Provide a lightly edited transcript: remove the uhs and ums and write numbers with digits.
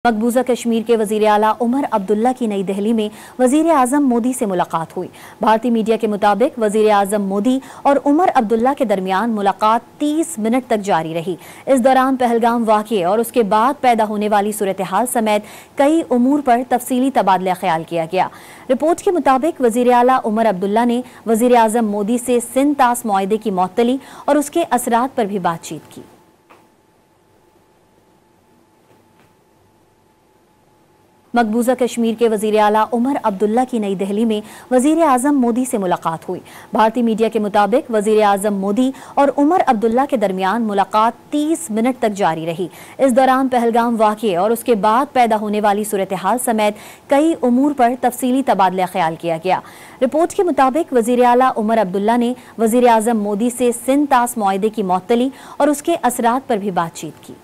मकबूजा कश्मीर के वजीर आला उमर अब्दुल्ला की नई दिल्ली में वजीर आजम मोदी से मुलाकात हुई। भारतीय मीडिया के मुताबिक वजीर आजम मोदी और उमर अब्दुल्ला के दरमियान मुलाकात 30 मिनट तक जारी रही। इस दौरान पहलगाम वाक़ये और उसके बाद पैदा होने वाली सूरत हाल समेत कई उमूर पर तफसीली तबादला ख्याल किया गया। रिपोर्ट के मुताबिक वजीर आला उमर अब्दुल्ला ने वजीर आजम मोदी से सिंध तास मुआहदे की मुअत्तली और उसके असरात पर भी बातचीत की। मकबूजा कश्मीर के वजीर आला उमर अब्दुल्ला की नई दिल्ली में वजीर आजम मोदी से मुलाकात हुई। भारतीय मीडिया के मुताबिक वजीर आजम मोदी और उमर अब्दुल्ला के दरमियान मुलाकात 30 मिनट तक जारी रही। इस दौरान पहलगाम वाक़ये और उसके बाद पैदा होने वाली सूरत हाल समेत कई उमूर पर तफसीली तबादला ख्याल किया गया। रिपोर्ट के मुताबिक वजीर आला उमर अब्दुल्ला ने वजीर आजम मोदी से सिंध तास मुआहदे की मुअत्तली और उसके असरात पर भी बातचीत की।